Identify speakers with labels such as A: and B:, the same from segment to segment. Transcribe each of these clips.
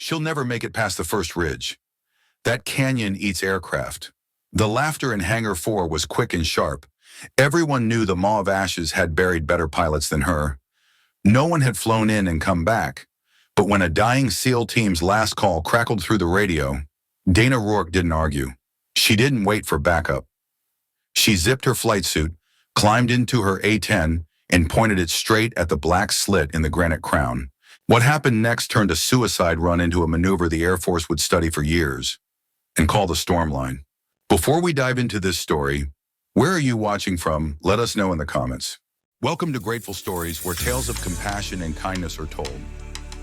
A: She'll never make it past the first ridge. That canyon eats aircraft. The laughter in Hangar 4 was quick and sharp. Everyone knew the Maw of Ashes had buried better pilots than her. No one had flown in and come back. But when a dying SEAL team's last call crackled through the radio, Dana Rourke didn't argue. She didn't wait for backup. She zipped her flight suit, climbed into her A-10, and pointed it straight at the black slit in the granite crown. What happened next turned a suicide run into a maneuver the Air Force would study for years and call the storm line. Before we dive into this story, where are you watching from? Let us know in the comments. Welcome to Grateful Stories, where tales of compassion and kindness are told.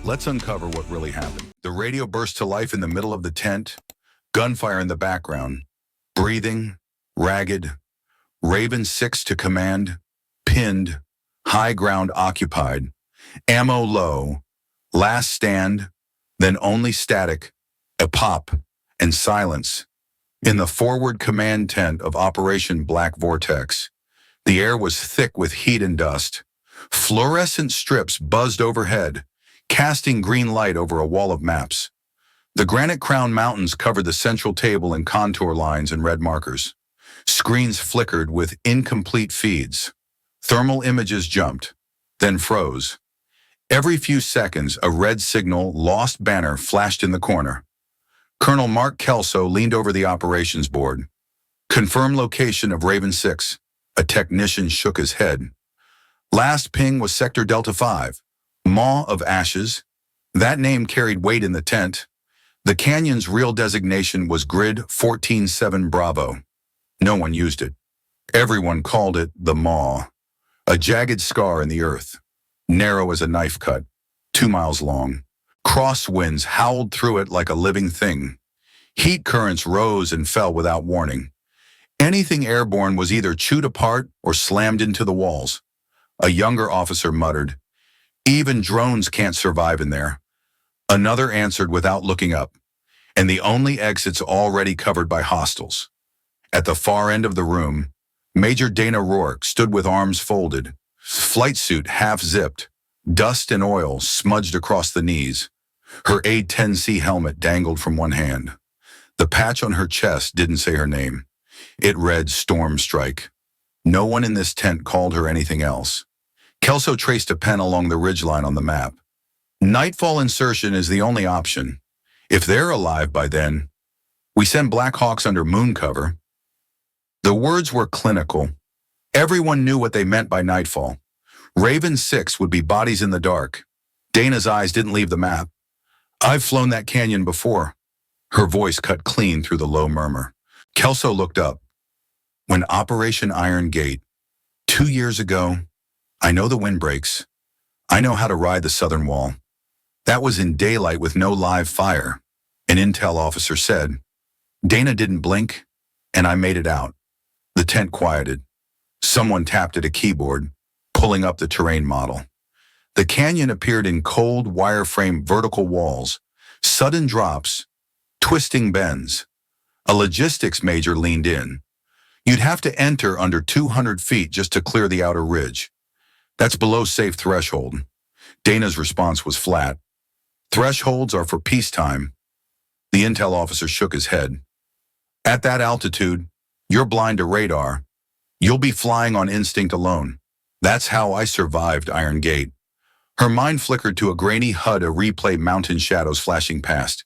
A: Let's uncover what really happened. The radio burst to life in the middle of the tent, gunfire in the background, breathing, ragged, Raven 6 to command, pinned, high ground occupied, ammo low, last stand, then only static, a pop, and silence. In the forward command tent of Operation Black Vortex, the air was thick with heat and dust. Fluorescent strips buzzed overhead, casting green light over a wall of maps. The Granite Crown Mountains covered the central table in contour lines and red markers. Screens flickered with incomplete feeds. Thermal images jumped, then froze. Every few seconds, a red signal, lost banner flashed in the corner. Colonel Mark Kelso leaned over the operations board. Confirm location of Raven 6. A technician shook his head. Last ping was Sector Delta 5. Maw of Ashes. That name carried weight in the tent. The canyon's real designation was Grid 14-7 Bravo. No one used it. Everyone called it the Maw, a jagged scar in the earth, narrow as a knife cut, 2 miles long. Crosswinds howled through it like a living thing. Heat currents rose and fell without warning. Anything airborne was either chewed apart or slammed into the walls. A younger officer muttered, "Even drones can't survive in there." Another answered without looking up, "And the only exit's already covered by hostiles." At the far end of the room, Major Dana Rourke stood with arms folded, flight suit half-zipped, dust and oil smudged across the knees. Her A-10C helmet dangled from one hand. The patch on her chest didn't say her name. It read Stormstrike. No one in this tent called her anything else. Kelso traced a pen along the ridgeline on the map. Nightfall insertion is the only option. If they're alive by then, we send Black Hawks under moon cover. The words were clinical. Everyone knew what they meant by nightfall. Raven 6 would be bodies in the dark. Dana's eyes didn't leave the map. "I've flown that canyon before." Her voice cut clean through the low murmur. Kelso looked up. "When Operation Iron Gate, 2 years ago, I know the windbreaks. I know how to ride the southern wall. That was in daylight with no live fire," an intel officer said. Dana didn't blink, and I made it out. The tent quieted. Someone tapped at a keyboard, pulling up the terrain model. The canyon appeared in cold, wireframe vertical walls, sudden drops, twisting bends. A logistics major leaned in. "You'd have to enter under 200 feet just to clear the outer ridge. That's below safe threshold." Dana's response was flat. "Thresholds are for peacetime." The intel officer shook his head. "At that altitude, you're blind to radar. You'll be flying on instinct alone. That's how I survived Iron Gate." Her mind flickered to a grainy HUD, a replay, mountain shadows flashing past.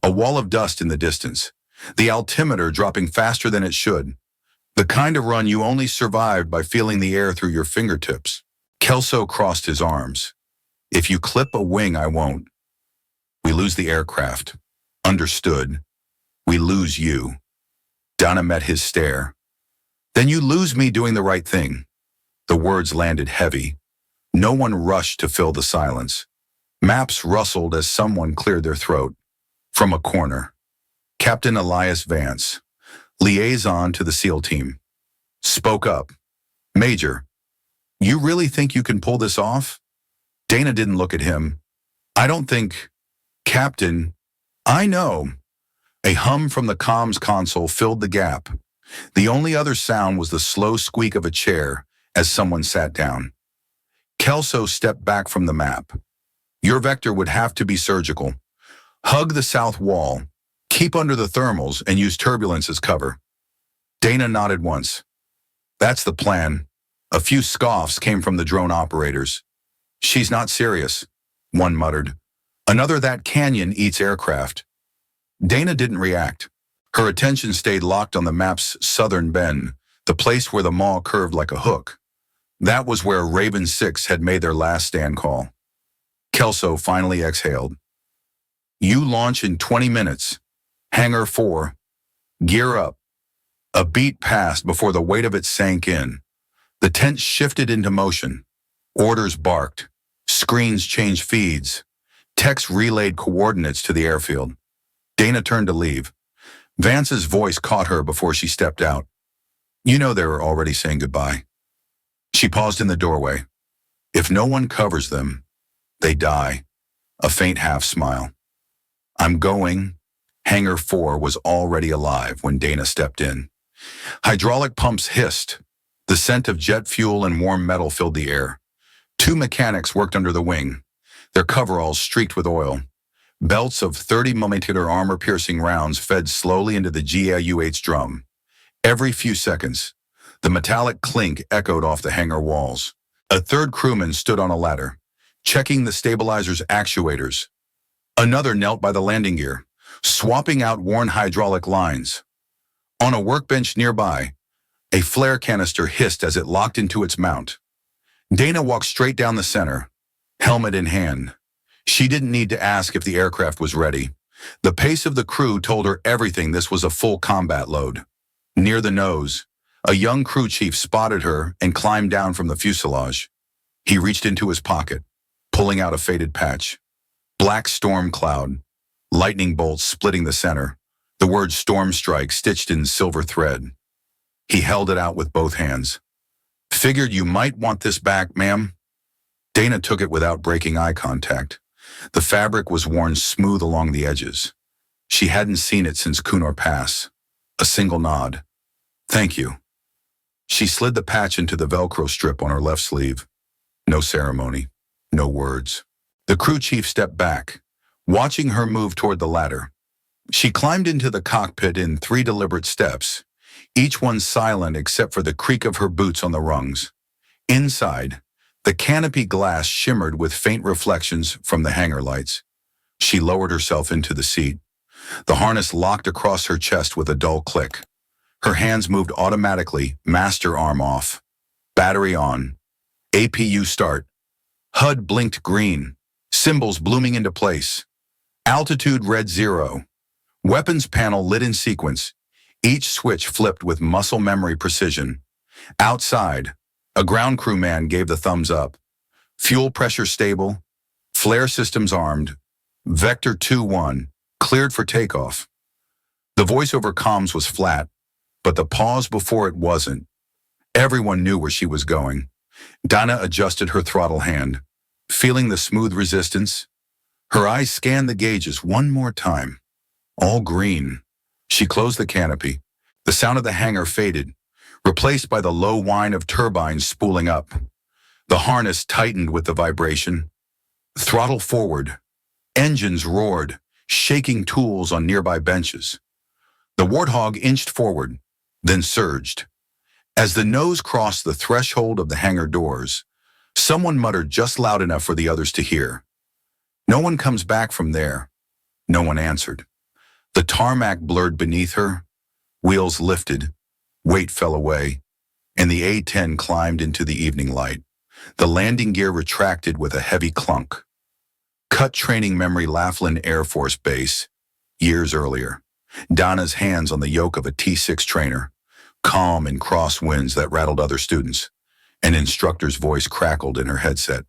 A: A wall of dust in the distance. The altimeter dropping faster than it should. The kind of run you only survived by feeling the air through your fingertips. Kelso crossed his arms. "If you clip a wing, I won't. We lose the aircraft. Understood. We lose you." Dana met his stare. "Then you lose me doing the right thing." The words landed heavy. No one rushed to fill the silence. Maps rustled as someone cleared their throat. From a corner, Captain Elias Vance, liaison to the SEAL team, spoke up. "Major, you really think you can pull this off?" Dana didn't look at him. "I don't think..." "Captain, I know." A hum from the comms console filled the gap. The only other sound was the slow squeak of a chair as someone sat down. Kelso stepped back from the map. "Your vector would have to be surgical. Hug the south wall, keep under the thermals, and use turbulence as cover. Dana nodded once. That's the plan. A few scoffs came from the drone operators. She's not serious, one muttered. Another, that canyon eats aircraft. Dana didn't react. Her attention stayed locked on the map's southern bend, the place where the Maw curved like a hook. That was where Raven 6 had made their last stand call. Kelso finally exhaled. You launch in 20 minutes. Hangar 4. Gear up. A beat passed before the weight of it sank in. The tent shifted into motion. Orders barked. Screens changed feeds. Techs relayed coordinates to the airfield. Dana turned to leave. Vance's voice caught her before she stepped out. You know they were already saying goodbye. She paused in the doorway. If no one covers them, they die. A faint half smile. I'm going. Hangar 4 was already alive when Dana stepped in. Hydraulic pumps hissed. The scent of jet fuel and warm metal filled the air. 2 mechanics worked under the wing, their coveralls streaked with oil. Belts of 30mm armor-piercing rounds fed slowly into the GAU-8's drum. Every few seconds, the metallic clink echoed off the hangar walls. A third crewman stood on a ladder, checking the stabilizer's actuators. Another knelt by the landing gear, swapping out worn hydraulic lines. On a workbench nearby, a flare canister hissed as it locked into its mount. Dana walked straight down the center, helmet in hand. She didn't need to ask if the aircraft was ready. The pace of the crew told her everything. This was a full combat load. Near the nose, a young crew chief spotted her and climbed down from the fuselage. He reached into his pocket, pulling out a faded patch. Black storm cloud, lightning bolts splitting the center, the word Stormstrike stitched in silver thread. He held it out with both hands. Figured you might want this back, ma'am. Dana took it without breaking eye contact. The fabric was worn smooth along the edges. She hadn't seen it since Kunor Pass. A single nod. Thank you. She slid the patch into the Velcro strip on her left sleeve. No ceremony, no words. The crew chief stepped back, watching her move toward the ladder. She climbed into the cockpit in 3 deliberate steps, each one silent except for the creak of her boots on the rungs. Inside, the canopy glass shimmered with faint reflections from the hangar lights. She lowered herself into the seat. The harness locked across her chest with a dull click. Her hands moved automatically, master arm off. Battery on. APU start. HUD blinked green. Symbols blooming into place. Altitude read 0. Weapons panel lit in sequence. Each switch flipped with muscle memory precision. Outside, a ground crew man gave the thumbs up. Fuel pressure stable. Flare systems armed. Vector 2-1, cleared for takeoff. The voice over comms was flat, but the pause before it wasn't. Everyone knew where she was going. Dana adjusted her throttle hand, feeling the smooth resistance. Her eyes scanned the gauges one more time. All green. She closed the canopy. The sound of the hangar faded, replaced by the low whine of turbines spooling up. The harness tightened with the vibration. Throttle forward. Engines roared, shaking tools on nearby benches. The Warthog inched forward, then surged. As the nose crossed the threshold of the hangar doors, someone muttered just loud enough for the others to hear. No one comes back from there. No one answered. The tarmac blurred beneath her. Wheels lifted. Weight fell away, and the A-10 climbed into the evening light. The landing gear retracted with a heavy clunk. Cut training memory, Laughlin Air Force Base, years earlier. Donna's hands on the yoke of a T-6 trainer, calm in crosswinds that rattled other students. An instructor's voice crackled in her headset.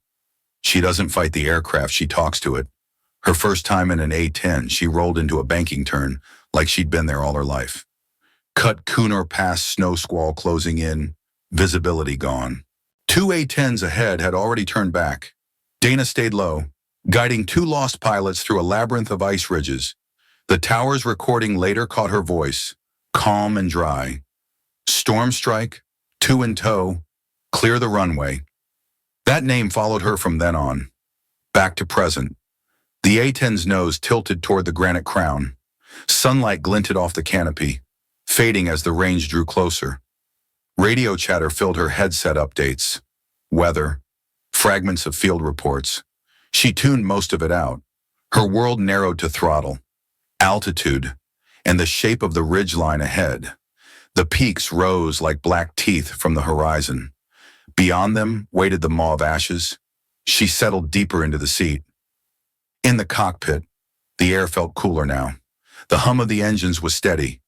A: She doesn't fight the aircraft, she talks to it. Her first time in an A-10, she rolled into a banking turn like she'd been there all her life. Cut Kunor Pass snow squall closing in, visibility gone. 2 A-10s ahead had already turned back. Dana stayed low, guiding 2 lost pilots through a labyrinth of ice ridges. The tower's recording later caught her voice, calm and dry. Stormstrike, 2 in tow, clear the runway. That name followed her from then on, back to present. The A-10's nose tilted toward the granite crown. Sunlight glinted off the canopy, fading as the range drew closer. Radio chatter filled her headset updates. Weather, fragments of field reports. She tuned most of it out. Her world narrowed to throttle, altitude, and the shape of the ridgeline ahead. The peaks rose like black teeth from the horizon. Beyond them waited the Maw of Ashes. She settled deeper into the seat. In the cockpit, the air felt cooler now. The hum of the engines was steady,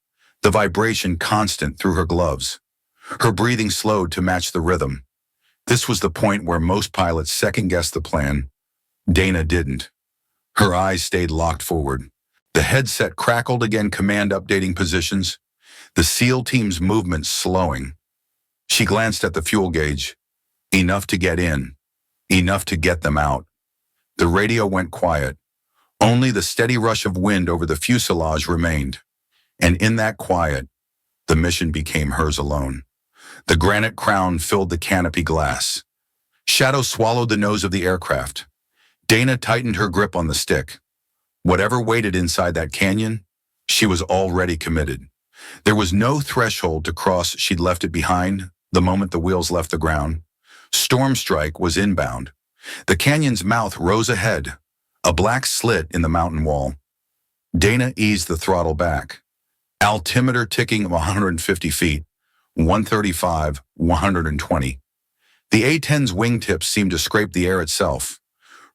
A: the vibration constant through her gloves. Her breathing slowed to match the rhythm. This was the point where most pilots second-guessed the plan. Dana didn't. Her eyes stayed locked forward. The headset crackled again, command updating positions, the SEAL team's movement slowing. She glanced at the fuel gauge. Enough to get in, enough to get them out. The radio went quiet. Only the steady rush of wind over the fuselage remained. And in that quiet, the mission became hers alone. The granite crown filled the canopy glass. Shadow swallowed the nose of the aircraft. Dana tightened her grip on the stick. Whatever waited inside that canyon, she was already committed. There was no threshold to cross. She'd left it behind the moment the wheels left the ground. Stormstrike was inbound. The canyon's mouth rose ahead, a black slit in the mountain wall. Dana eased the throttle back. Altimeter ticking 150 feet, 135, 120. The A-10's wingtips seemed to scrape the air itself.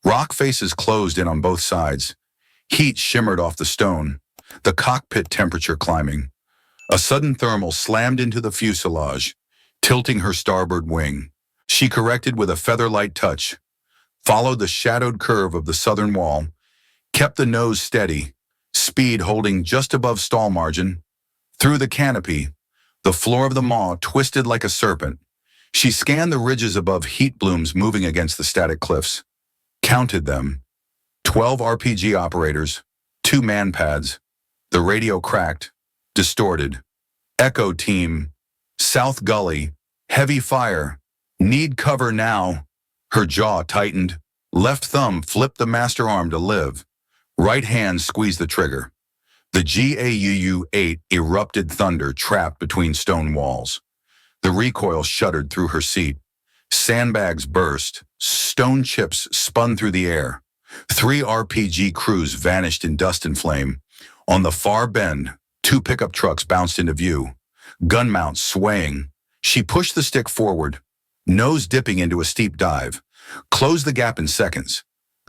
A: Rock faces closed in on both sides. Heat shimmered off the stone, the cockpit temperature climbing. A sudden thermal slammed into the fuselage, tilting her starboard wing. She corrected with a feather-light touch, followed the shadowed curve of the southern wall, kept the nose steady, speed holding just above stall margin. Through the canopy, the floor of the maw twisted like a serpent. She scanned the ridges above, heat blooms moving against the static cliffs. Counted them. 12 RPG operators, 2 man pads. The radio cracked, distorted. Echo team, South Gully, heavy fire. Need cover now. Her jaw tightened. Left thumb flipped the master arm to live. Right hand squeezed the trigger. The GAUU-8 erupted thunder trapped between stone walls. The recoil shuddered through her seat. Sandbags burst. Stone chips spun through the air. 3 RPG crews vanished in dust and flame. On the far bend, 2 pickup trucks bounced into view. Gun mounts swaying. She pushed the stick forward, nose dipping into a steep dive. Closed the gap in seconds.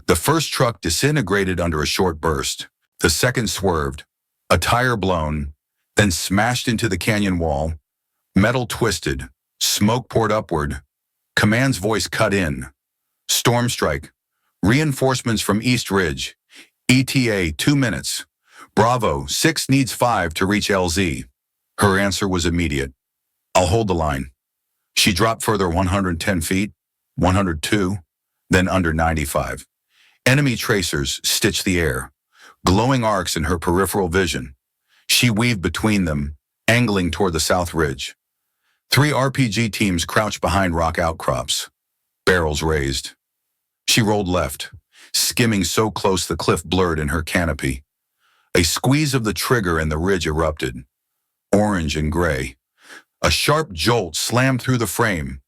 A: The first truck disintegrated under a short burst. The second swerved, a tire blown, then smashed into the canyon wall. Metal twisted, smoke poured upward. Command's voice cut in. Stormstrike, reinforcements from East Ridge. ETA 2 minutes. Bravo, 6 needs 5 to reach LZ. Her answer was immediate. I'll hold the line. She dropped further 110 feet, 102, then under 95. Enemy tracers stitched the air, glowing arcs in her peripheral vision. She weaved between them, angling toward the south ridge. 3 RPG teams crouched behind rock outcrops, barrels raised. She rolled left, skimming so close the cliff blurred in her canopy. A squeeze of the trigger and the ridge erupted, orange and gray. A sharp jolt slammed through the frame.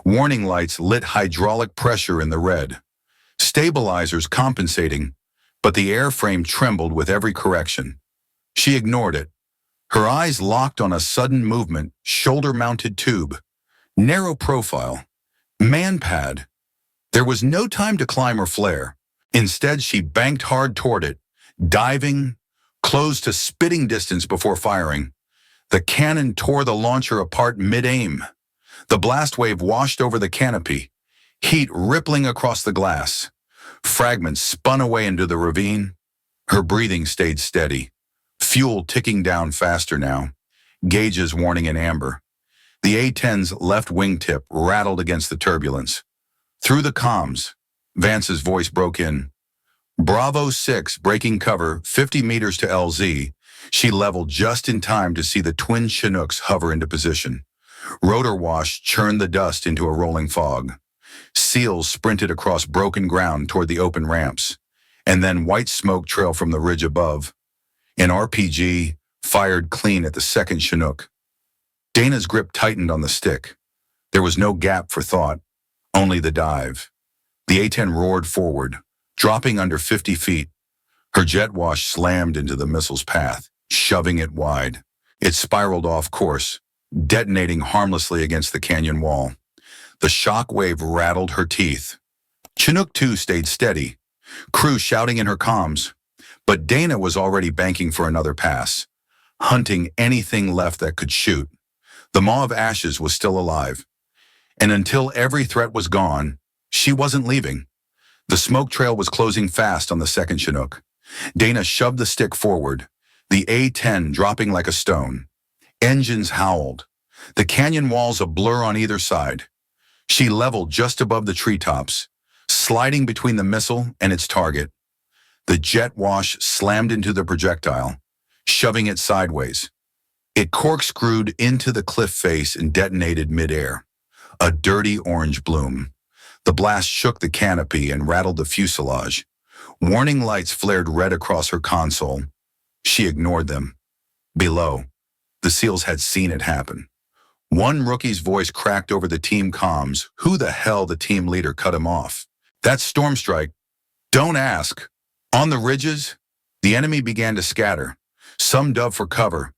A: Warning lights lit hydraulic pressure in the red. Stabilizers compensating, but the airframe trembled with every correction. She ignored it. Her eyes locked on a sudden movement, shoulder-mounted tube. Narrow profile. Man pad. There was no time to climb or flare. Instead, she banked hard toward it, diving, closed to spitting distance before firing. The cannon tore the launcher apart mid-aim. The blast wave washed over the canopy, heat rippling across the glass. Fragments spun away into the ravine. Her breathing stayed steady. Fuel ticking down faster now, gauges warning in amber. The A-10's left wingtip rattled against the turbulence. Through the comms, Vance's voice broke in. Bravo 6 breaking cover 50 meters to LZ. She leveled just in time to see the twin Chinooks hover into position. Rotor wash churned the dust into a rolling fog. SEALs sprinted across broken ground toward the open ramps. and then white smoke trail from the ridge above. An RPG fired clean at the second Chinook. Dana's grip tightened on the stick. There was no gap for thought, only the dive. The A-10 roared forward, dropping under 50 feet. Her jet wash slammed into the missile's path, shoving it wide. It spiraled off course, detonating harmlessly against the canyon wall. The shock wave rattled her teeth. Chinook 2 stayed steady, crew shouting in her comms, but Dana was already banking for another pass, hunting anything left that could shoot. The Maw of Ashes was still alive, and until every threat was gone, she wasn't leaving. The smoke trail was closing fast on the second Chinook. Dana shoved the stick forward, the A-10 dropping like a stone. Engines howled, the canyon walls a blur on either side. She leveled just above the treetops, sliding between the missile and its target. The jet wash slammed into the projectile, shoving it sideways. It corkscrewed into the cliff face and detonated midair, a dirty orange bloom. The blast shook the canopy and rattled the fuselage. Warning lights flared red across her console. She ignored them. Below, the SEALs had seen it happen. One rookie's voice cracked over the team comms. Who the hell? The team leader cut him off. That's Stormstrike. Don't ask. On the ridges, the enemy began to scatter. Some dove for cover.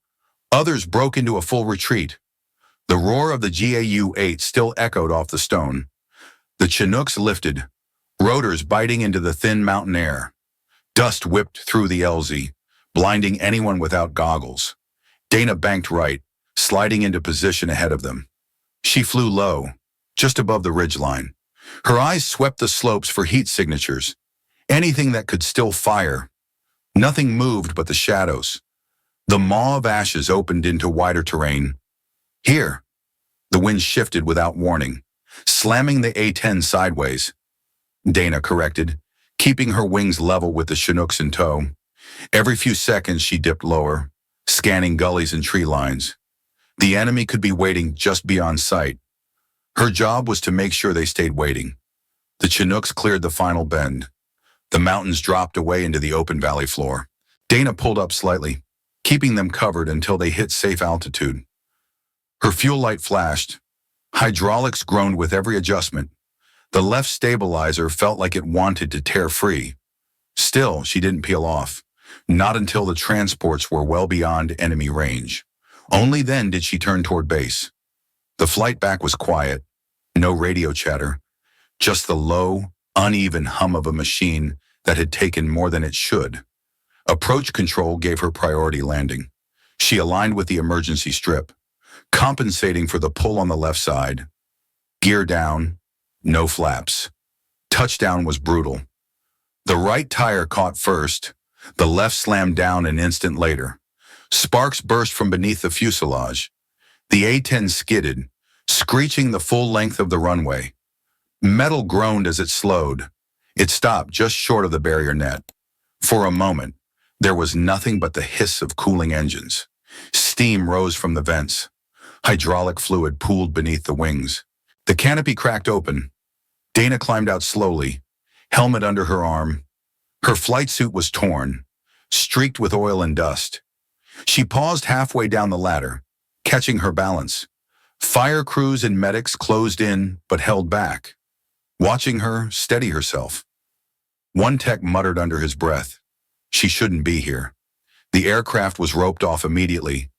A: Others broke into a full retreat. The roar of the GAU-8 still echoed off the stone. The Chinooks lifted, rotors biting into the thin mountain air. Dust whipped through the LZ, blinding anyone without goggles. Dana banked right, sliding into position ahead of them. She flew low, just above the ridgeline. Her eyes swept the slopes for heat signatures, anything that could still fire. Nothing moved but the shadows. The Maw of Ashes opened into wider terrain. Here, the wind shifted without warning, slamming the A-10 sideways. Dana corrected, keeping her wings level with the Chinooks in tow. Every few seconds she dipped lower, scanning gullies and tree lines. The enemy could be waiting just beyond sight. Her job was to make sure they stayed waiting. The Chinooks cleared the final bend. The mountains dropped away into the open valley floor. Dana pulled up slightly, keeping them covered until they hit safe altitude. Her fuel light flashed. Hydraulics groaned with every adjustment. The left stabilizer felt like it wanted to tear free. Still, she didn't peel off. Not until the transports were well beyond enemy range. Only then did she turn toward base. The flight back was quiet, no radio chatter, just the low, uneven hum of a machine that had taken more than it should. Approach control gave her priority landing. She aligned with the emergency strip, compensating for the pull on the left side. Gear down, no flaps. Touchdown was brutal. The right tire caught first, the left slammed down an instant later. Sparks burst from beneath the fuselage. The A-10 skidded, screeching the full length of the runway. Metal groaned as it slowed. It stopped just short of the barrier net. For a moment, there was nothing but the hiss of cooling engines. Steam rose from the vents. Hydraulic fluid pooled beneath the wings. The canopy cracked open. Dana climbed out slowly, helmet under her arm. Her flight suit was torn, streaked with oil and dust. She paused halfway down the ladder, catching her balance. Fire crews and medics closed in but held back, watching her steady herself. One tech muttered under his breath, "She shouldn't be here." The aircraft was roped off immediately.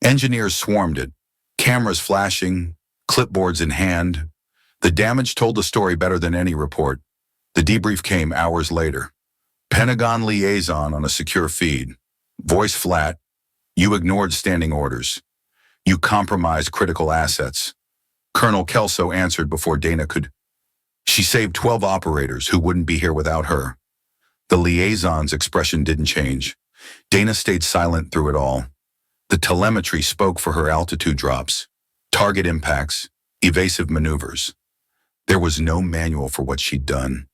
A: Engineers swarmed it, cameras flashing, clipboards in hand. The damage told the story better than any report. The debrief came hours later. Pentagon liaison on a secure feed. Voice flat. "You ignored standing orders. You compromised critical assets." Colonel Kelso answered before Dana could. "She saved 12 operators who wouldn't be here without her." The liaison's expression didn't change. Dana stayed silent through it all. The telemetry spoke for her altitude drops, target impacts, evasive maneuvers. There was no manual for what she'd done.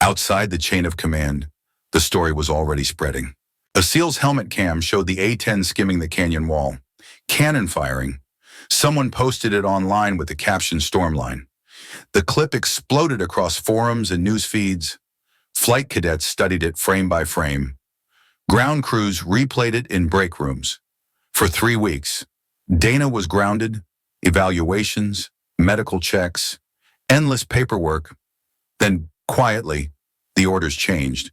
A: Outside the chain of command, the story was already spreading. A SEAL's helmet cam showed the A-10 skimming the canyon wall. Cannon firing. Someone posted it online with the caption "Stormline." The clip exploded across forums and news feeds. Flight cadets studied it frame by frame. Ground crews replayed it in break rooms. For 3 weeks, Dana was grounded, evaluations, medical checks, endless paperwork. Then, quietly, the orders changed.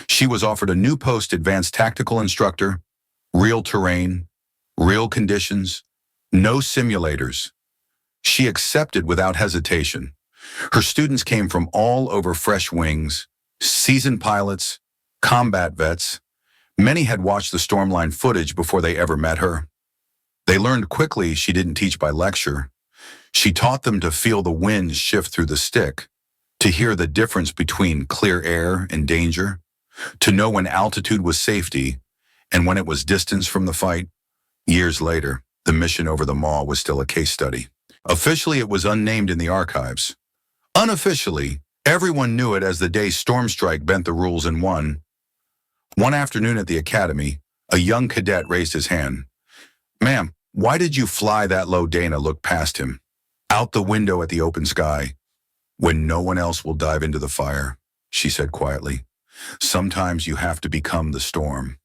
A: She was offered a new post, advanced tactical instructor, real terrain, real conditions, no simulators. She accepted without hesitation. Her students came from all over, fresh wings, seasoned pilots, combat vets. Many had watched the Stormline footage before they ever met her. They learned quickly she didn't teach by lecture. She taught them to feel the wind shift through the stick, to hear the difference between clear air and danger, to know when altitude was safety and when it was distance from the fight. Years later, the mission over the Maw was still a case study. Officially, it was unnamed in the archives. Unofficially, everyone knew it as the day Stormstrike bent the rules and won. One afternoon at the academy, a young cadet raised his hand. "Ma'am, why did you fly that low?" Dana looked past him. "Out the window at the open sky. When no one else will dive into the fire," she said quietly. "Sometimes you have to become the storm."